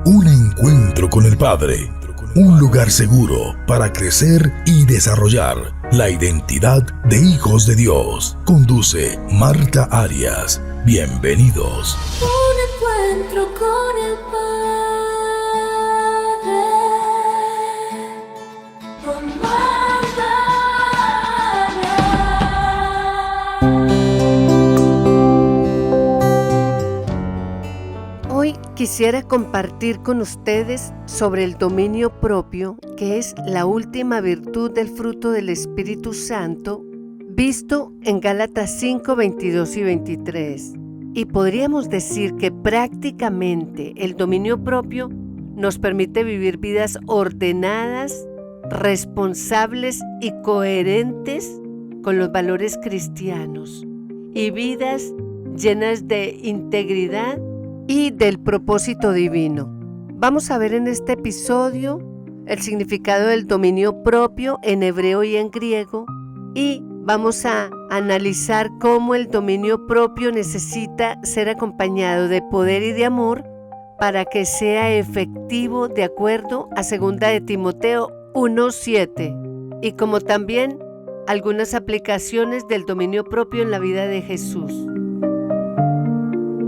Un encuentro con el Padre. Un lugar seguro para crecer y desarrollar la identidad de hijos de Dios. Conduce Marta Arias. Bienvenidos. Un encuentro con el Padre. Con Marta Arias. Hoy quisiera compartir con ustedes sobre el dominio propio, que es la última virtud del fruto del Espíritu Santo, visto en Gálatas 5, 22 y 23. Y podríamos decir que prácticamente el dominio propio nos permite vivir vidas ordenadas, responsables y coherentes con los valores cristianos, y vidas llenas de integridad y del propósito divino. Vamos a ver en este episodio el significado del dominio propio en hebreo y en griego, y vamos a analizar cómo el dominio propio necesita ser acompañado de poder y de amor para que sea efectivo, de acuerdo a 2 de Timoteo 1:7, y como también algunas aplicaciones del dominio propio en la vida de Jesús.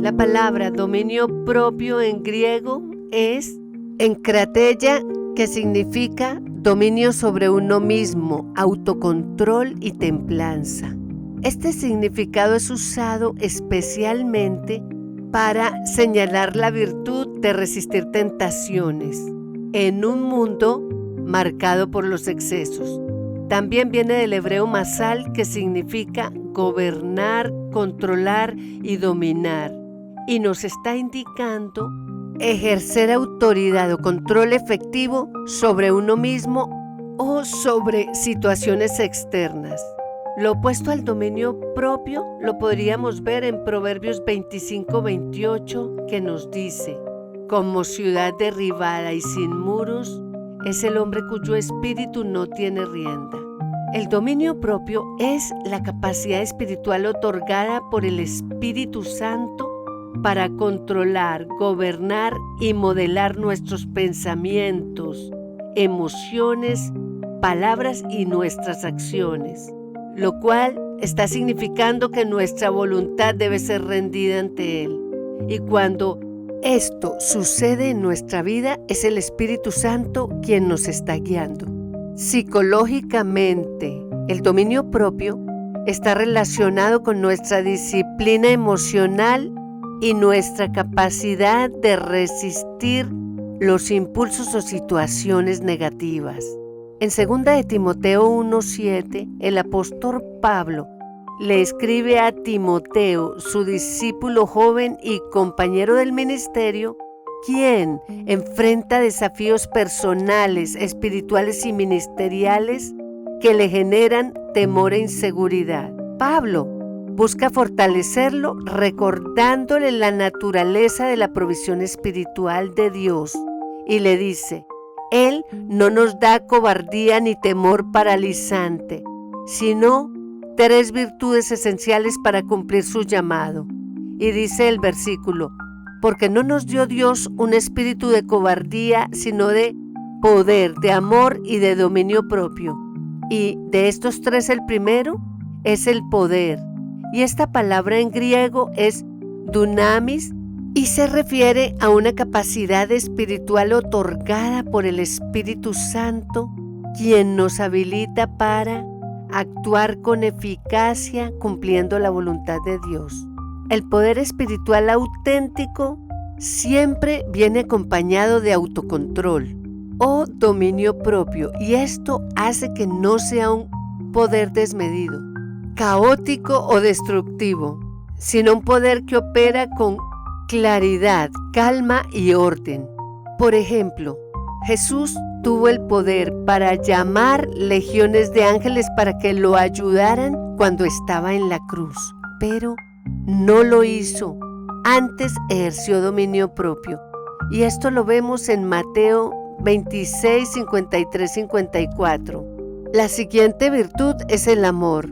La palabra dominio propio en griego es enkrateia, que significa dominio sobre uno mismo, autocontrol y templanza. Este significado es usado especialmente para señalar la virtud de resistir tentaciones en un mundo marcado por los excesos. También viene del hebreo masal, que significa gobernar, controlar y dominar, y nos está indicando ejercer autoridad o control efectivo sobre uno mismo o sobre situaciones externas. Lo opuesto al dominio propio lo podríamos ver en Proverbios 25:28, que nos dice: como ciudad derribada y sin muros es el hombre cuyo espíritu no tiene rienda. El dominio propio es la capacidad espiritual otorgada por el Espíritu Santo para controlar, gobernar y modelar nuestros pensamientos, emociones, palabras y nuestras acciones, lo cual está significando que nuestra voluntad debe ser rendida ante Él. Y cuando esto sucede en nuestra vida, es el Espíritu Santo quien nos está guiando. Psicológicamente, el dominio propio está relacionado con nuestra disciplina emocional y nuestra capacidad de resistir los impulsos o situaciones negativas. En 2 de Timoteo 1:7, el apóstol Pablo le escribe a Timoteo, su discípulo joven y compañero del ministerio, quien enfrenta desafíos personales, espirituales y ministeriales que le generan temor e inseguridad. Pablo busca fortalecerlo recordándole la naturaleza de la provisión espiritual de Dios, y le dice: Él no nos da cobardía ni temor paralizante, sino 3 virtudes esenciales para cumplir su llamado. Y dice el versículo: porque no nos dio Dios un espíritu de cobardía, sino de poder, de amor y de dominio propio. Y de estos 3, el primero es el poder. Y esta palabra en griego es dunamis y se refiere a una capacidad espiritual otorgada por el Espíritu Santo, quien nos habilita para actuar con eficacia cumpliendo la voluntad de Dios. El poder espiritual auténtico siempre viene acompañado de autocontrol o dominio propio, y esto hace que no sea un poder desmedido, caótico o destructivo, sino un poder que opera con claridad, calma y orden. Por ejemplo, Jesús tuvo el poder para llamar legiones de ángeles para que lo ayudaran cuando estaba en la cruz, pero no lo hizo. Antes ejerció dominio propio, y esto lo vemos en Mateo 26, 53, 54. La siguiente virtud es el amor,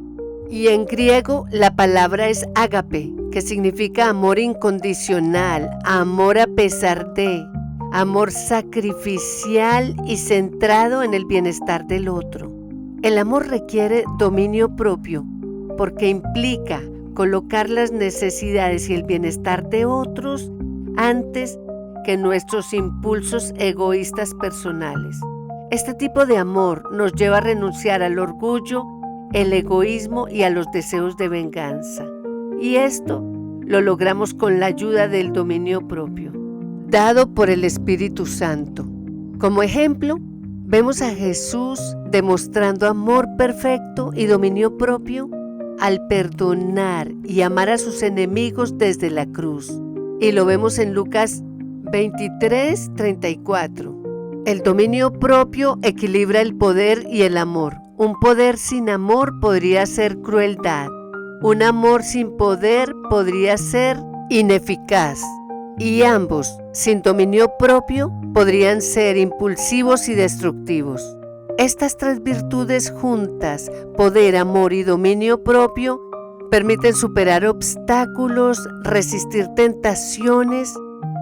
y en griego la palabra es ágape, que significa amor incondicional, amor a pesar de, amor sacrificial y centrado en el bienestar del otro. El amor requiere dominio propio porque implica colocar las necesidades y el bienestar de otros antes que nuestros impulsos egoístas personales. Este tipo de amor nos lleva a renunciar al orgullo, el egoísmo y a los deseos de venganza. Y esto lo logramos con la ayuda del dominio propio, dado por el Espíritu Santo. Como ejemplo, vemos a Jesús demostrando amor perfecto y dominio propio al perdonar y amar a sus enemigos desde la cruz. Y lo vemos en Lucas 23:34. El dominio propio equilibra el poder y el amor. Un poder sin amor podría ser crueldad. Un amor sin poder podría ser ineficaz. Y ambos, sin dominio propio, podrían ser impulsivos y destructivos. Estas tres virtudes juntas, poder, amor y dominio propio, permiten superar obstáculos, resistir tentaciones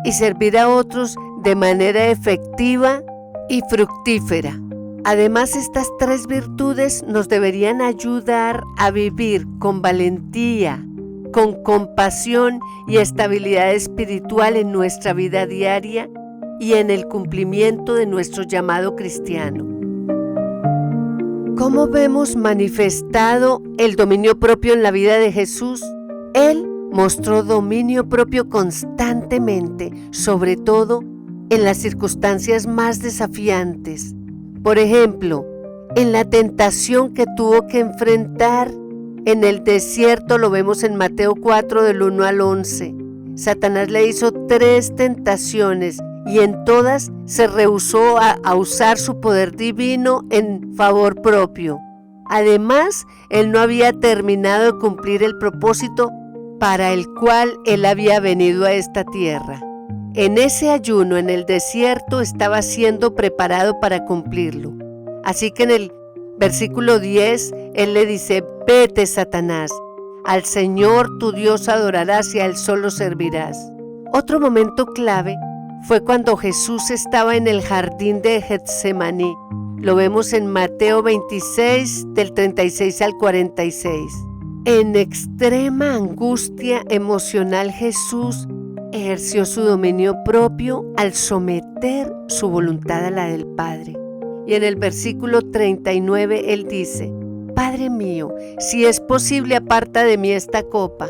y servir a otros de manera efectiva y fructífera. Además, estas tres virtudes nos deberían ayudar a vivir con valentía, con compasión y estabilidad espiritual en nuestra vida diaria y en el cumplimiento de nuestro llamado cristiano. ¿Cómo vemos manifestado el dominio propio en la vida de Jesús? Él mostró dominio propio constantemente, sobre todo en las circunstancias más desafiantes. Por ejemplo, en la tentación que tuvo que enfrentar en el desierto, lo vemos en Mateo 4 del 1 al 11. Satanás le hizo 3 tentaciones y en todas se rehusó a usar su poder divino en favor propio. Además, él no había terminado de cumplir el propósito para el cual él había venido a esta tierra. En ese ayuno en el desierto estaba siendo preparado para cumplirlo. Así que en el versículo 10, él le dice: vete, Satanás, al Señor tu Dios adorarás y a Él solo servirás. Otro momento clave fue cuando Jesús estaba en el jardín de Getsemaní. Lo vemos en Mateo 26, del 36 al 46. En extrema angustia emocional, Jesús ejerció su dominio propio al someter su voluntad a la del Padre. Y en el versículo 39 él dice: Padre mío, si es posible, aparta de mí esta copa.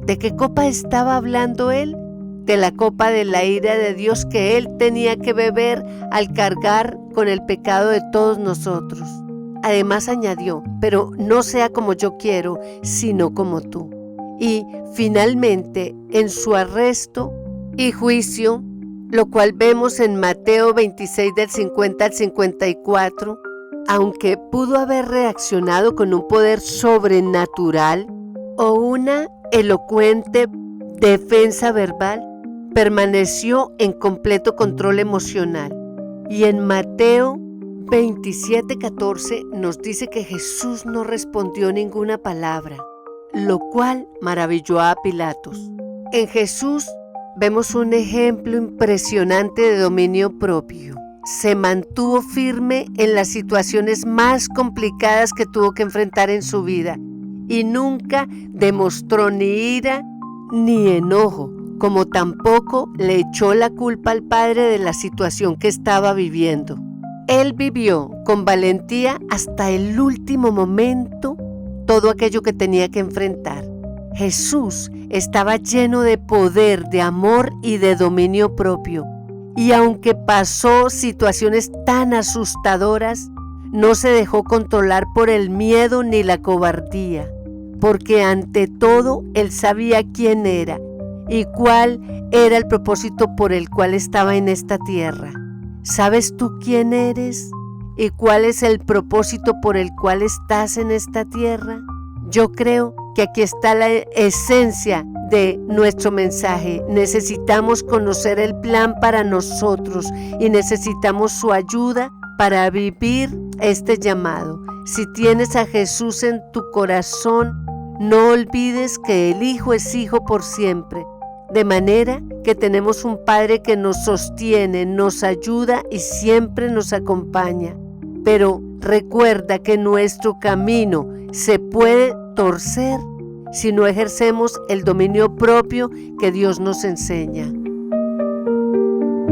¿De qué copa estaba hablando él? De la copa de la ira de Dios que él tenía que beber al cargar con el pecado de todos nosotros. Además añadió: pero no sea como yo quiero, sino como tú. Y finalmente, en su arresto y juicio, lo cual vemos en Mateo 26 del 50 al 54, aunque pudo haber reaccionado con un poder sobrenatural o una elocuente defensa verbal, permaneció en completo control emocional. Y en Mateo 27:14 nos dice que Jesús no respondió ninguna palabra, lo cual maravilló a Pilatos. En Jesús vemos un ejemplo impresionante de dominio propio. Se mantuvo firme en las situaciones más complicadas que tuvo que enfrentar en su vida y nunca demostró ni ira ni enojo, como tampoco le echó la culpa al Padre de la situación que estaba viviendo. Él vivió con valentía hasta el último momento todo aquello que tenía que enfrentar. Jesús estaba lleno de poder, de amor y de dominio propio. Y aunque pasó situaciones tan asustadoras, no se dejó controlar por el miedo ni la cobardía, porque ante todo él sabía quién era y cuál era el propósito por el cual estaba en esta tierra. ¿Sabes tú quién eres y cuál es el propósito por el cual estás en esta tierra? Yo creo que aquí está la esencia de nuestro mensaje. Necesitamos conocer el plan para nosotros y necesitamos su ayuda para vivir este llamado. Si tienes a Jesús en tu corazón, no olvides que el Hijo es Hijo por siempre. De manera que tenemos un Padre que nos sostiene, nos ayuda y siempre nos acompaña. Pero recuerda que nuestro camino se puede torcer si no ejercemos el dominio propio que Dios nos enseña.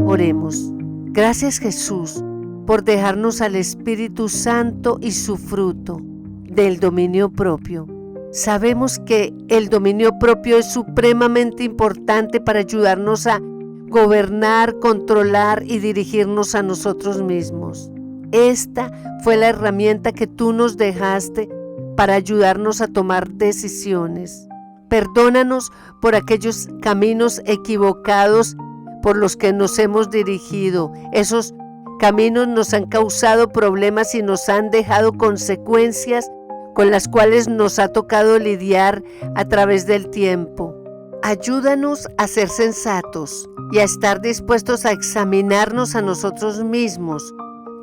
Oremos. Gracias, Jesús, por dejarnos al Espíritu Santo y su fruto del dominio propio. Sabemos que el dominio propio es supremamente importante para ayudarnos a gobernar, controlar y dirigirnos a nosotros mismos. Esta fue la herramienta que tú nos dejaste para ayudarnos a tomar decisiones. Perdónanos por aquellos caminos equivocados por los que nos hemos dirigido. Esos caminos nos han causado problemas y nos han dejado consecuencias con las cuales nos ha tocado lidiar a través del tiempo. Ayúdanos a ser sensatos y a estar dispuestos a examinarnos a nosotros mismos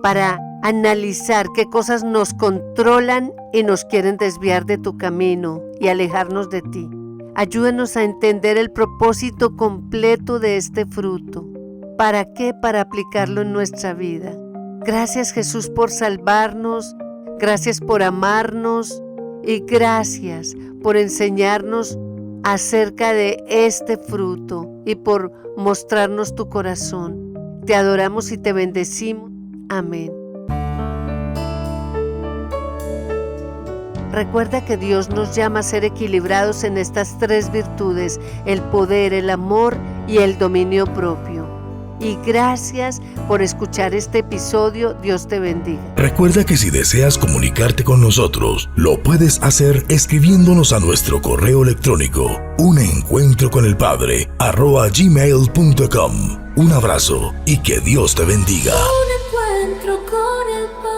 para analizar qué cosas nos controlan y nos quieren desviar de tu camino y alejarnos de ti. Ayúdanos a entender el propósito completo de este fruto. ¿Para qué? Para aplicarlo en nuestra vida. Gracias, Jesús, por salvarnos. Gracias por amarnos y gracias por enseñarnos acerca de este fruto y por mostrarnos tu corazón. Te adoramos y te bendecimos. Amén. Recuerda que Dios nos llama a ser equilibrados en estas tres virtudes: el poder, el amor y el dominio propio. Y gracias por escuchar este episodio. Dios te bendiga. Recuerda que si deseas comunicarte con nosotros, lo puedes hacer escribiéndonos a nuestro correo electrónico unencuentroconelpadre@gmail.com. Un abrazo y que Dios te bendiga. Un encuentro con el Padre.